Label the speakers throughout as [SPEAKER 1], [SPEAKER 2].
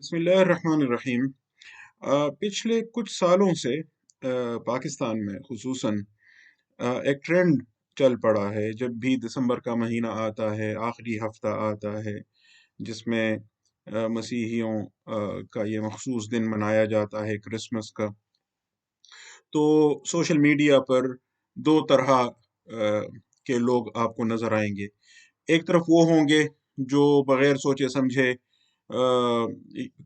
[SPEAKER 1] بسم اللہ الرحمن الرحیم۔ پچھلے کچھ سالوں سے پاکستان میں خصوصاً ایک ٹرینڈ چل پڑا ہے۔ جب بھی دسمبر کا مہینہ آتا ہے، آخری ہفتہ آتا ہے، جس میں مسیحیوں کا یہ مخصوص دن منایا جاتا ہے، کرسمس کا، تو سوشل میڈیا پر دو طرح کے لوگ آپ کو نظر آئیں گے۔ ایک طرف وہ ہوں گے جو بغیر سوچے سمجھے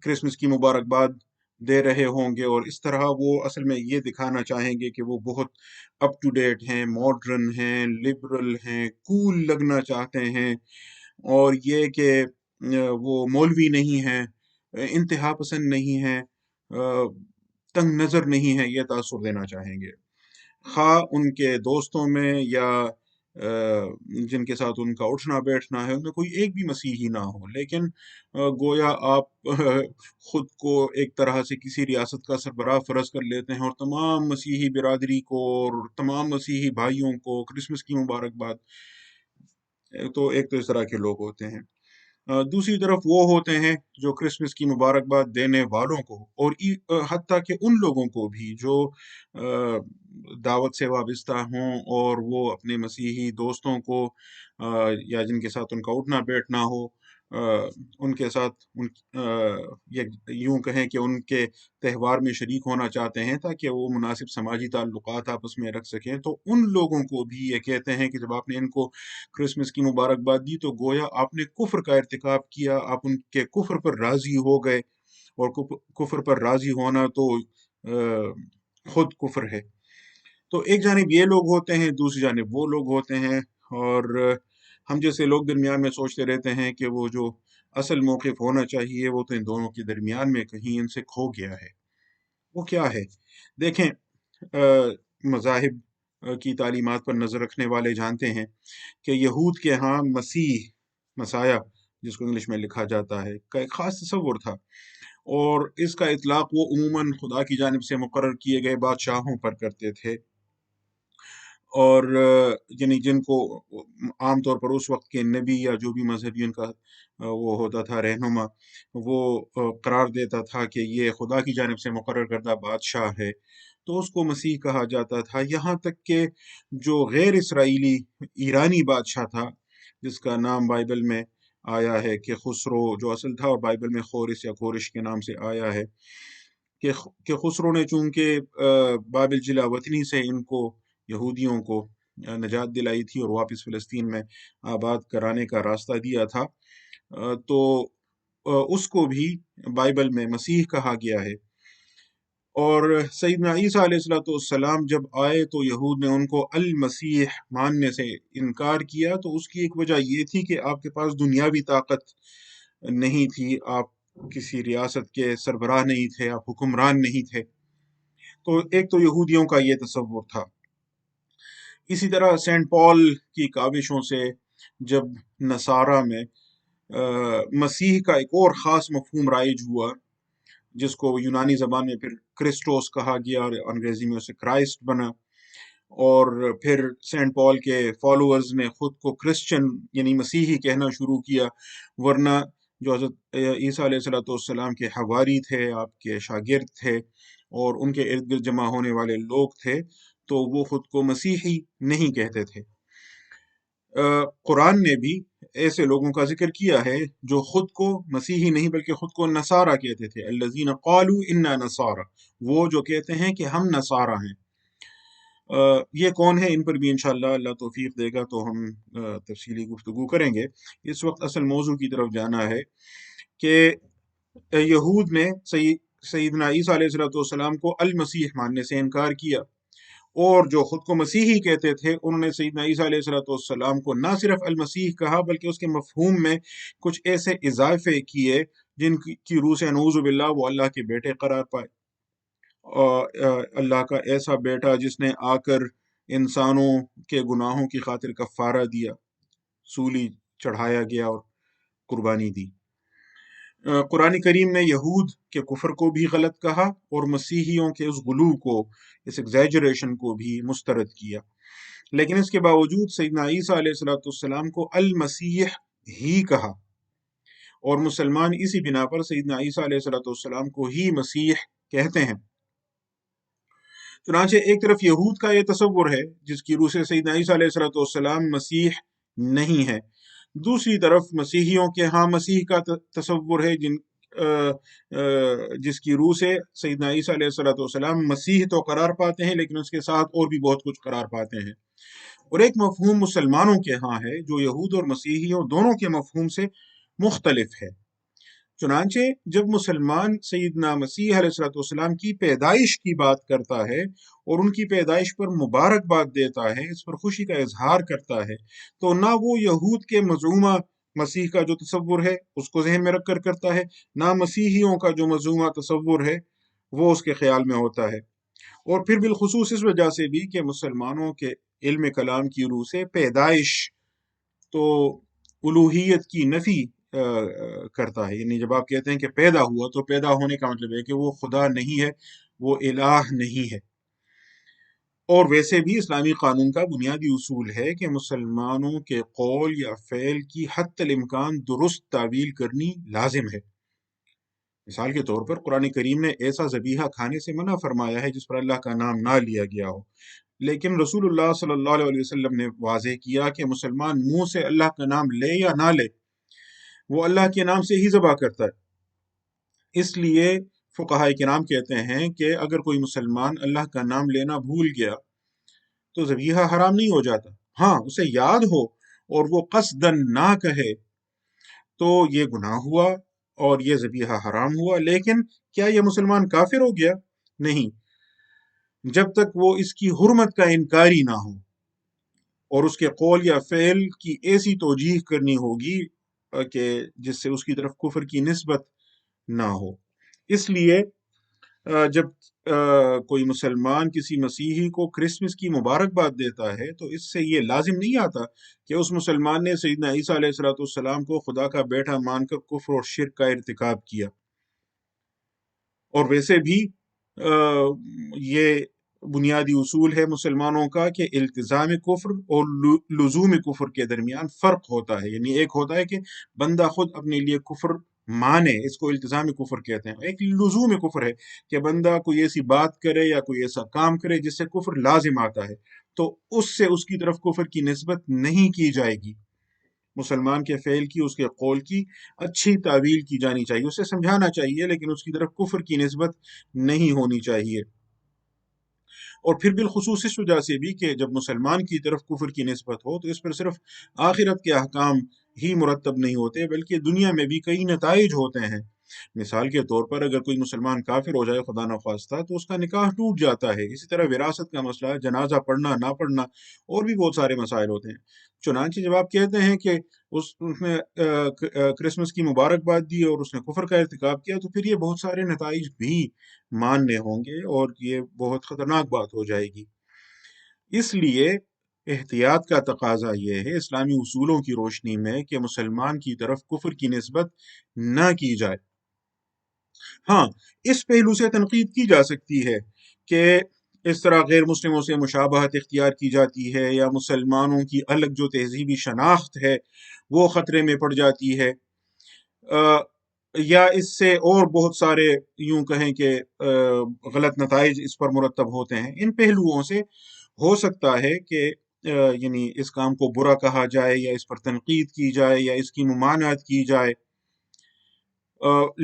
[SPEAKER 1] کرسمس کی مبارکباد دے رہے ہوں گے، اور اس طرح وہ اصل میں یہ دکھانا چاہیں گے کہ وہ بہت اپ ٹو ڈیٹ ہیں، ماڈرن ہیں، لبرل ہیں، کول لگنا چاہتے ہیں، اور یہ کہ وہ مولوی نہیں ہیں، انتہا پسند نہیں ہیں، تنگ نظر نہیں ہے، یہ تاثر دینا چاہیں گے، خواہ ان کے دوستوں میں یا جن کے ساتھ ان کا اٹھنا بیٹھنا ہے ان میں کوئی ایک بھی مسیحی نہ ہو، لیکن گویا آپ خود کو ایک طرح سے کسی ریاست کا سربراہ فرض کر لیتے ہیں، اور تمام مسیحی برادری کو اور تمام مسیحی بھائیوں کو کرسمس کی مبارکباد۔ تو ایک تو اس طرح کے لوگ ہوتے ہیں۔ دوسری طرف وہ ہوتے ہیں جو کرسمس کی مبارکباد دینے والوں کو، اور حتیٰ کہ ان لوگوں کو بھی جو دعوت سے وابستہ ہوں اور وہ اپنے مسیحی دوستوں کو یا جن کے ساتھ ان کا اٹھنا بیٹھنا ہو، ان کے ساتھ یوں کہیں کہ ان کے تہوار میں شریک ہونا چاہتے ہیں تاکہ وہ مناسب سماجی تعلقات آپس میں رکھ سکیں، تو ان لوگوں کو بھی یہ کہتے ہیں کہ جب آپ نے ان کو کرسمس کی مبارکباد دی تو گویا آپ نے کفر کا ارتکاب کیا، آپ ان کے کفر پر راضی ہو گئے، اور کفر پر راضی ہونا تو خود کفر ہے۔ تو ایک جانب یہ لوگ ہوتے ہیں، دوسری جانب وہ لوگ ہوتے ہیں، اور ہم جیسے لوگ درمیان میں سوچتے رہتے ہیں کہ وہ جو اصل موقف ہونا چاہیے وہ تو ان دونوں کے درمیان میں کہیں ان سے کھو گیا ہے۔ وہ کیا ہے؟ دیکھیں، مذاہب کی تعلیمات پر نظر رکھنے والے جانتے ہیں کہ یہود کے ہاں مسیح جس کو انگلش میں لکھا جاتا ہے کا ایک خاص تصور تھا، اور اس کا اطلاق وہ عموماً خدا کی جانب سے مقرر کیے گئے بادشاہوں پر کرتے تھے، اور یعنی جن کو عام طور پر اس وقت کے نبی یا جو بھی مذہبی ان کا وہ ہوتا تھا رہنما، وہ قرار دیتا تھا کہ یہ خدا کی جانب سے مقرر کردہ بادشاہ ہے، تو اس کو مسیح کہا جاتا تھا۔ یہاں تک کہ جو غیر اسرائیلی ایرانی بادشاہ تھا، جس کا نام بائبل میں آیا ہے کہ خسرو جو اصل تھا، اور بائبل میں خورش یا کورش کے نام سے آیا ہے، کہ خسرو نے چونکہ بابل جلا وطنی سے ان کو یہودیوں کو نجات دلائی تھی اور واپس فلسطین میں آباد کرانے کا راستہ دیا تھا، تو اس کو بھی بائبل میں مسیح کہا گیا ہے۔ اور سیدنا عیسیٰ علیہ السلام جب آئے تو یہود نے ان کو المسیح ماننے سے انکار کیا، تو اس کی ایک وجہ یہ تھی کہ آپ کے پاس دنیاوی طاقت نہیں تھی، آپ کسی ریاست کے سربراہ نہیں تھے، آپ حکمران نہیں تھے۔ تو ایک تو یہودیوں کا یہ تصور تھا۔ اسی طرح سینٹ پال کی کاوشوں سے جب نصارہ میں مسیح کا ایک اور خاص مفہوم رائج ہوا، جس کو یونانی زبان میں پھر کرسٹوس کہا گیا اور انگریزی میں اسے کرائسٹ بنا، اور پھر سینٹ پال کے فالوورز نے خود کو کرسچن یعنی مسیحی کہنا شروع کیا، ورنہ جو حضرت عیسیٰ علیہ السلام کے حواری تھے، آپ کے شاگرد تھے، اور ان کے ارد گرد جمع ہونے والے لوگ تھے، تو وہ خود کو مسیحی نہیں کہتے تھے۔ قرآن نے بھی ایسے لوگوں کا ذکر کیا ہے جو خود کو مسیحی نہیں بلکہ خود کو نصارہ کہتے تھے، الذین قالوا انا نصارى، وہ جو کہتے ہیں کہ ہم نصارہ ہیں۔ یہ کون ہے؟ ان پر بھی انشاءاللہ اللہ توفیق دے گا تو ہم تفصیلی گفتگو کریں گے۔ اس وقت اصل موضوع کی طرف جانا ہے کہ یہود نے سیدنا عیسیٰ علیہ السلام کو المسیح ماننے سے انکار کیا، اور جو خود کو مسیحی کہتے تھے انہوں نے سیدنا عیسیٰ علیہ السلام کو نہ صرف المسیح کہا بلکہ اس کے مفہوم میں کچھ ایسے اضافے کیے جن کی روح سے نعوذ باللہ وہ اللہ کے بیٹے قرار پائے، اور اللہ کا ایسا بیٹا جس نے آ کر انسانوں کے گناہوں کی خاطر کفارہ دیا، سولی چڑھایا گیا اور قربانی دی۔ قرآن کریم نے یہود کے کفر کو بھی غلط کہا اور مسیحیوں کے اس غلو کو، اس ایگزیجریشن کو بھی مسترد کیا، لیکن اس کے باوجود سیدنا عیسیٰ علیہ السلام کو المسیح ہی کہا، اور مسلمان اسی بنا پر سیدنا عیسیٰ علیہ السلام کو ہی مسیح کہتے ہیں۔ چنانچہ ایک طرف یہود کا یہ تصور ہے جس کی روح سے سیدنا عیسیٰ علیہ السلام مسیح نہیں ہے، دوسری طرف مسیحیوں کے ہاں مسیح کا تصور ہے جس کی روح سے سیدنا عیسیٰ علیہ السلام مسیح تو قرار پاتے ہیں لیکن اس کے ساتھ اور بھی بہت کچھ قرار پاتے ہیں۔ اور ایک مفہوم مسلمانوں کے ہاں ہے جو یہود اور مسیحیوں دونوں کے مفہوم سے مختلف ہے۔ چنانچہ جب مسلمان سیدنا مسیح علیہ السلام کی پیدائش کی بات کرتا ہے اور ان کی پیدائش پر مبارکباد دیتا ہے، اس پر خوشی کا اظہار کرتا ہے، تو نہ وہ یہود کے مزعومہ مسیح کا جو تصور ہے اس کو ذہن میں رکھ کر کرتا ہے، نہ مسیحیوں کا جو مزعومہ تصور ہے وہ اس کے خیال میں ہوتا ہے۔ اور پھر بالخصوص اس وجہ سے بھی کہ مسلمانوں کے علم کلام کی روح سے پیدائش تو الوہیت کی نفی کرتا ہے، یعنی جب آپ کہتے ہیں کہ پیدا ہوا تو پیدا ہونے کا مطلب ہے کہ وہ خدا نہیں ہے، وہ الہ نہیں ہے۔ اور ویسے بھی اسلامی قانون کا بنیادی اصول ہے کہ مسلمانوں کے قول یا فعل کی حتی الامکان درست تعویل کرنی لازم ہے۔ مثال کے طور پر قرآن کریم نے ایسا ذبیحہ کھانے سے منع فرمایا ہے جس پر اللہ کا نام نہ لیا گیا ہو، لیکن رسول اللہ صلی اللہ علیہ وسلم نے واضح کیا کہ مسلمان منہ سے اللہ کا نام لے یا نہ لے، وہ اللہ کے نام سے ہی ذبح کرتا ہے۔ اس لیے فقہاء کرام کہتے ہیں کہ اگر کوئی مسلمان اللہ کا نام لینا بھول گیا تو ذبیحہ حرام نہیں ہو جاتا، ہاں اسے یاد ہو اور وہ قصدن نہ کہے تو یہ گناہ ہوا اور یہ ذبیحہ حرام ہوا، لیکن کیا یہ مسلمان کافر ہو گیا؟ نہیں، جب تک وہ اس کی حرمت کا انکاری نہ ہو اور اس کے قول یا فعل کی ایسی توجیہ کرنی ہوگی کہ جس سے اس کی طرف کفر کی نسبت نہ ہو۔ اس لیے جب کوئی مسلمان کسی مسیحی کو کرسمس کی مبارکباد دیتا ہے تو اس سے یہ لازم نہیں آتا کہ اس مسلمان نے سیدنا عیسیٰ علیہ السلام کو خدا کا بیٹا مان کر کفر اور شرک کا ارتکاب کیا۔ اور ویسے بھی یہ بنیادی اصول ہے مسلمانوں کا کہ التزام کفر اور لزوم کفر کے درمیان فرق ہوتا ہے، یعنی ایک ہوتا ہے کہ بندہ خود اپنے لیے کفر مانے، اس کو التزام کفر کہتے ہیں، ایک لزوم کفر ہے کہ بندہ کوئی ایسی بات کرے یا کوئی ایسا کام کرے جس سے کفر لازم آتا ہے تو اس سے اس کی طرف کفر کی نسبت نہیں کی جائے گی۔ مسلمان کے فعل کی، اس کے قول کی اچھی تعویل کی جانی چاہیے، اسے سمجھانا چاہیے، لیکن اس کی طرف کفر کی نسبت نہیں ہونی چاہیے۔ اور پھر بالخصوص اس وجہ سے بھی کہ جب مسلمان کی طرف کفر کی نسبت ہو تو اس پر صرف آخرت کے احکام ہی مرتب نہیں ہوتے بلکہ دنیا میں بھی کئی نتائج ہوتے ہیں۔ مثال کے طور پر اگر کوئی مسلمان کافر ہو جائے خدا نخواستہ تو اس کا نکاح ٹوٹ جاتا ہے، اسی طرح وراثت کا مسئلہ، جنازہ پڑھنا نہ پڑھنا اور بھی بہت سارے مسائل ہوتے ہیں۔ چنانچہ جب آپ کہتے ہیں کہ اس نے کرسمس کی مبارکباد دی اور اس نے کفر کا ارتکاب کیا تو پھر یہ بہت سارے نتائج بھی ماننے ہوں گے اور یہ بہت خطرناک بات ہو جائے گی۔ اس لیے احتیاط کا تقاضا یہ ہے اسلامی اصولوں کی روشنی میں کہ مسلمان کی طرف کفر کی نسبت نہ کی جائے۔ ہاں، اس پہلو سے تنقید کی جا سکتی ہے کہ اس طرح غیر مسلموں سے مشابہت اختیار کی جاتی ہے یا مسلمانوں کی الگ جو تہذیبی شناخت ہے وہ خطرے میں پڑ جاتی ہے، یا اس سے اور بہت سارے یوں کہیں کہ غلط نتائج اس پر مرتب ہوتے ہیں۔ ان پہلوؤں سے ہو سکتا ہے کہ یعنی اس کام کو برا کہا جائے یا اس پر تنقید کی جائے یا اس کی ممانعت کی جائے،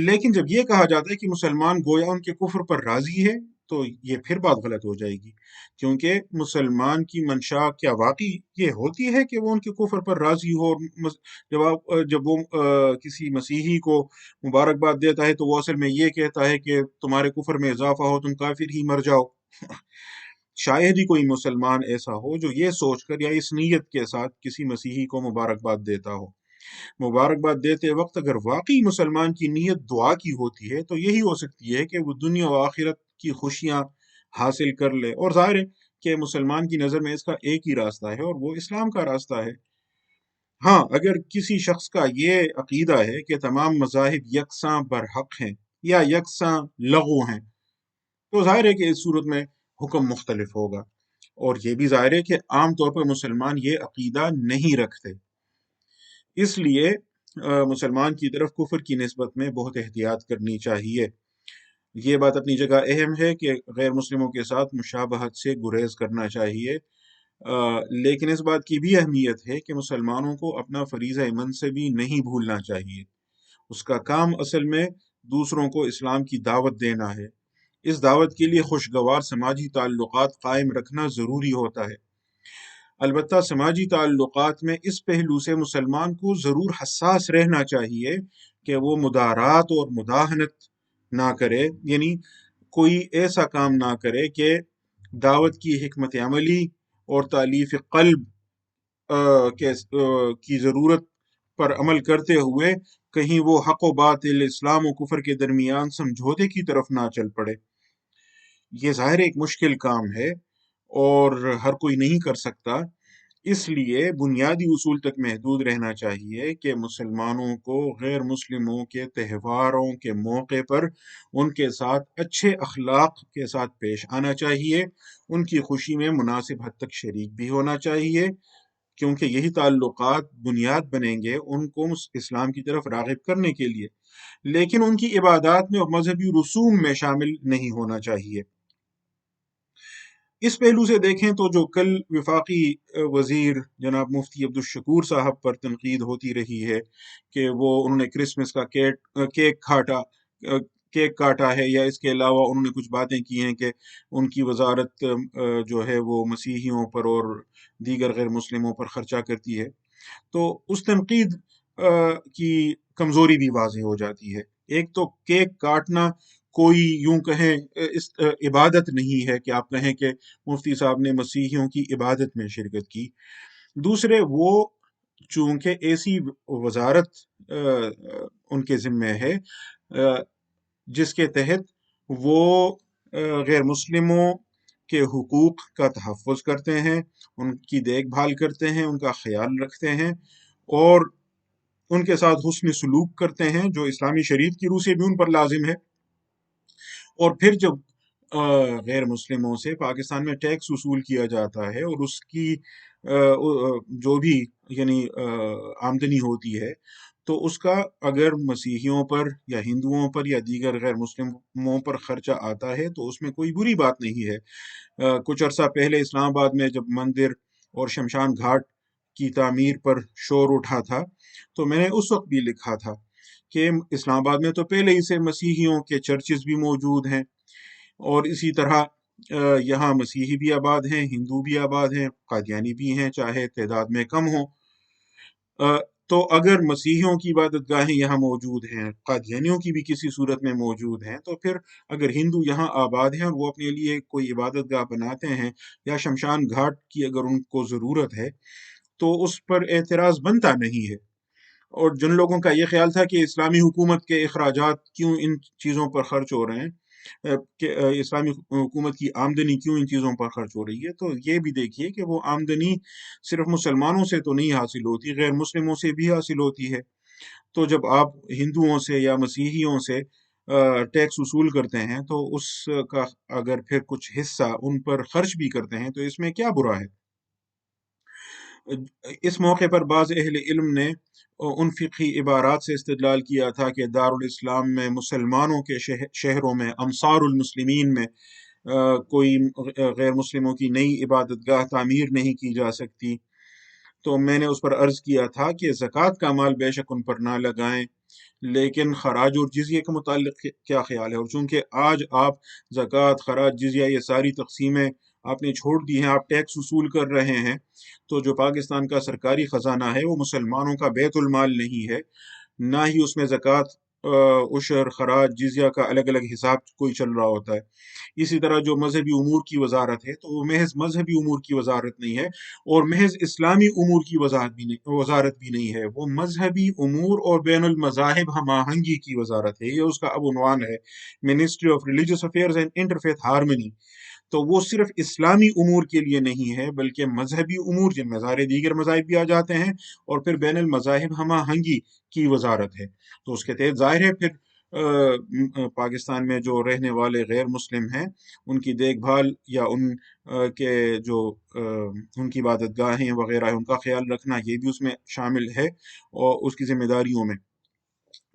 [SPEAKER 1] لیکن جب یہ کہا جاتا ہے کہ مسلمان گویا ان کے کفر پر راضی ہے تو یہ پھر بات غلط ہو جائے گی، کیونکہ مسلمان کی منشا کیا واقعی یہ ہوتی ہے کہ وہ ان کے کفر پر راضی ہو؟ جب وہ کسی مسیحی کو مبارکباد دیتا ہے تو وہ اصل میں یہ کہتا ہے کہ تمہارے کفر میں اضافہ ہو، تم کافر ہی مر جاؤ۔ شاید ہی کوئی مسلمان ایسا ہو جو یہ سوچ کر یا اس نیت کے ساتھ کسی مسیحی کو مبارکباد دیتا ہو۔ مبارکباد دیتے وقت اگر واقعی مسلمان کی نیت دعا کی ہوتی ہے تو یہی ہو سکتی ہے کہ وہ دنیا و آخرت کی خوشیاں حاصل کر لے، اور ظاہر ہے کہ مسلمان کی نظر میں اس کا ایک ہی راستہ ہے اور وہ اسلام کا راستہ ہے۔ ہاں، اگر کسی شخص کا یہ عقیدہ ہے کہ تمام مذاہب یکساں برحق ہیں یا یکساں لغو ہیں تو ظاہر ہے کہ اس صورت میں حکم مختلف ہوگا، اور یہ بھی ظاہر ہے کہ عام طور پر مسلمان یہ عقیدہ نہیں رکھتے۔ اس لیے مسلمان کی طرف کفر کی نسبت میں بہت احتیاط کرنی چاہیے۔ یہ بات اپنی جگہ اہم ہے کہ غیر مسلموں کے ساتھ مشابہت سے گریز کرنا چاہیے، لیکن اس بات کی بھی اہمیت ہے کہ مسلمانوں کو اپنا فریضہ منصبی نہیں بھولنا چاہیے۔ اس کا کام اصل میں دوسروں کو اسلام کی دعوت دینا ہے۔ اس دعوت کے لیے خوشگوار سماجی تعلقات قائم رکھنا ضروری ہوتا ہے۔ البتہ سماجی تعلقات میں اس پہلو سے مسلمان کو ضرور حساس رہنا چاہیے کہ وہ مدارات اور مداہنت نہ کرے، یعنی کوئی ایسا کام نہ کرے کہ دعوت کی حکمت عملی اور تالیف قلب کی ضرورت پر عمل کرتے ہوئے کہیں وہ حق و باطل، اسلام و کفر کے درمیان سمجھوتے کی طرف نہ چل پڑے۔ یہ ظاہر ایک مشکل کام ہے اور ہر کوئی نہیں کر سکتا، اس لیے بنیادی اصول تک محدود رہنا چاہیے کہ مسلمانوں کو غیر مسلموں کے تہواروں کے موقع پر ان کے ساتھ اچھے اخلاق کے ساتھ پیش آنا چاہیے، ان کی خوشی میں مناسب حد تک شریک بھی ہونا چاہیے، کیونکہ یہی تعلقات بنیاد بنیں گے ان کو اسلام کی طرف راغب کرنے کے لیے، لیکن ان کی عبادات میں اور مذہبی رسوم میں شامل نہیں ہونا چاہیے۔ اس پہلو سے دیکھیں تو جو کل وفاقی وزیر جناب مفتی عبدالشکور صاحب پر تنقید ہوتی رہی ہے کہ وہ انہوں نے کرسمس کا کیک کاٹا ہے، یا اس کے علاوہ انہوں نے کچھ باتیں کی ہیں کہ ان کی وزارت جو ہے وہ مسیحیوں پر اور دیگر غیر مسلموں پر خرچہ کرتی ہے، تو اس تنقید کی کمزوری بھی واضح ہو جاتی ہے۔ ایک تو کیک کاٹنا کوئی یوں کہیں اس عبادت نہیں ہے کہ آپ کہیں کہ مفتی صاحب نے مسیحیوں کی عبادت میں شرکت کی۔ دوسرے، وہ چونکہ ایسی وزارت ان کے ذمہ ہے جس کے تحت وہ غیر مسلموں کے حقوق کا تحفظ کرتے ہیں، ان کی دیکھ بھال کرتے ہیں، ان کا خیال رکھتے ہیں اور ان کے ساتھ حسن سلوک کرتے ہیں، جو اسلامی شریعت کی روح سے بھی ان پر لازم ہے۔ اور پھر جب غیر مسلموں سے پاکستان میں ٹیکس وصول کیا جاتا ہے اور اس کی جو بھی یعنی آمدنی ہوتی ہے، تو اس کا اگر مسیحیوں پر یا ہندوؤں پر یا دیگر غیر مسلموں پر خرچہ آتا ہے تو اس میں کوئی بری بات نہیں ہے۔ کچھ عرصہ پہلے اسلام آباد میں جب مندر اور شمشان گھاٹ کی تعمیر پر شور اٹھا تھا تو میں نے اس وقت بھی لکھا تھا کہ اسلام آباد میں تو پہلے ہی سے مسیحیوں کے چرچز بھی موجود ہیں، اور اسی طرح یہاں مسیحی بھی آباد ہیں، ہندو بھی آباد ہیں، قادیانی بھی ہیں، چاہے تعداد میں کم ہوں۔ تو اگر مسیحیوں کی عبادت گاہیں یہاں موجود ہیں، قادیانیوں کی بھی کسی صورت میں موجود ہیں، تو پھر اگر ہندو یہاں آباد ہیں اور وہ اپنے لیے کوئی عبادت گاہ بناتے ہیں یا شمشان گھاٹ کی اگر ان کو ضرورت ہے تو اس پر اعتراض بنتا نہیں ہے۔ اور جن لوگوں کا یہ خیال تھا کہ اسلامی حکومت کے اخراجات کیوں ان چیزوں پر خرچ ہو رہے ہیں، کہ اسلامی حکومت کی آمدنی کیوں ان چیزوں پر خرچ ہو رہی ہے، تو یہ بھی دیکھیے کہ وہ آمدنی صرف مسلمانوں سے تو نہیں حاصل ہوتی، غیر مسلموں سے بھی حاصل ہوتی ہے۔ تو جب آپ ہندوؤں سے یا مسیحیوں سے ٹیکس وصول کرتے ہیں تو اس کا اگر پھر کچھ حصہ ان پر خرچ بھی کرتے ہیں تو اس میں کیا برا ہے؟ اس موقع پر بعض اہل علم نے ان فقہی عبارات سے استدلال کیا تھا کہ دارالاسلام میں مسلمانوں کے شہروں میں انصار المسلمین میں کوئی غیر مسلموں کی نئی عبادت گاہ تعمیر نہیں کی جا سکتی۔ تو میں نے اس پر عرض کیا تھا کہ زکوٰۃ کا مال بے شک ان پر نہ لگائیں، لیکن خراج اور جزیے کے متعلق کیا خیال ہے؟ اور چونکہ آج آپ زکوٰۃ، خراج، جزیہ یہ ساری تقسیمیں آپ نے چھوڑ دی ہیں، آپ ٹیکس وصول کر رہے ہیں، تو جو پاکستان کا سرکاری خزانہ ہے وہ مسلمانوں کا بیت المال نہیں ہے، نہ ہی اس میں زکوٰۃ، عشر، خراج، جزیہ کا الگ الگ حساب کوئی چل رہا ہوتا ہے۔ اسی طرح جو مذہبی امور کی وزارت ہے تو وہ محض مذہبی امور کی وزارت نہیں ہے اور محض اسلامی امور کی وزارت بھی نہیں ہے، وہ مذہبی امور اور بین المذاہب ہم آہنگی کی وزارت ہے، یہ اس کا اب عنوان ہے، ministry of religious affairs and interfaith harmony. تو وہ صرف اسلامی امور کے لیے نہیں ہے بلکہ مذہبی امور جن میں سارے دیگر مذاہب بھی آ جاتے ہیں، اور پھر بین المذاہب ہم آہنگی کی وزارت ہے۔ تو اس کے تحت ظاہر ہے پھر پاکستان میں جو رہنے والے غیر مسلم ہیں ان کی دیکھ بھال یا کے جو ان کی عبادت گاہیں وغیرہ ہیں ان کا خیال رکھنا، یہ بھی اس میں شامل ہے اور اس کی ذمہ داریوں میں۔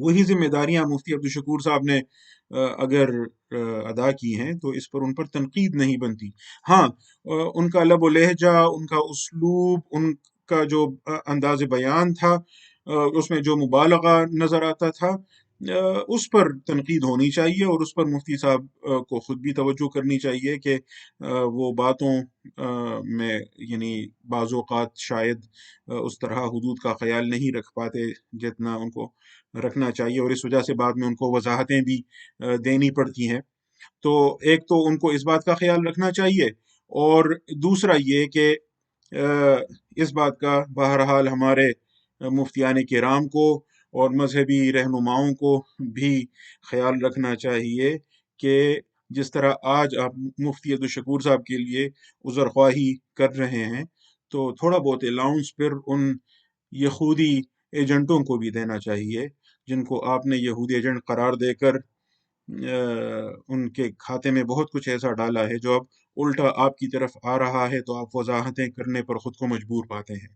[SPEAKER 1] وہی ذمہ داریاں مفتی عبدالشکور صاحب نے اگر ادا کی ہیں تو اس پر ان پر تنقید نہیں بنتی۔ ہاں، ان کا لب و لہجہ، ان کا اسلوب، ان کا جو انداز بیان تھا، اس میں جو مبالغہ نظر آتا تھا، اس پر تنقید ہونی چاہیے، اور اس پر مفتی صاحب کو خود بھی توجہ کرنی چاہیے کہ وہ باتوں میں یعنی بعض اوقات شاید اس طرح حدود کا خیال نہیں رکھ پاتے جتنا ان کو رکھنا چاہیے، اور اس وجہ سے بعد میں ان کو وضاحتیں بھی دینی پڑتی ہیں۔ تو ایک تو ان کو اس بات کا خیال رکھنا چاہیے، اور دوسرا یہ کہ اس بات کا بہرحال ہمارے مفتیان کرام کو اور مذہبی رہنماؤں کو بھی خیال رکھنا چاہیے کہ جس طرح آج آپ مفتی عبدالشکور صاحب کے لیے عذر خواہی کر رہے ہیں، تو تھوڑا بہت الاؤنس پھر ان یہودی ایجنٹوں کو بھی دینا چاہیے، جن کو آپ نے یہودی ایجنٹ قرار دے کر ان کے کھاتے میں بہت کچھ ایسا ڈالا ہے جو اب الٹا آپ کی طرف آ رہا ہے، تو آپ وضاحتیں کرنے پر خود کو مجبور پاتے ہیں۔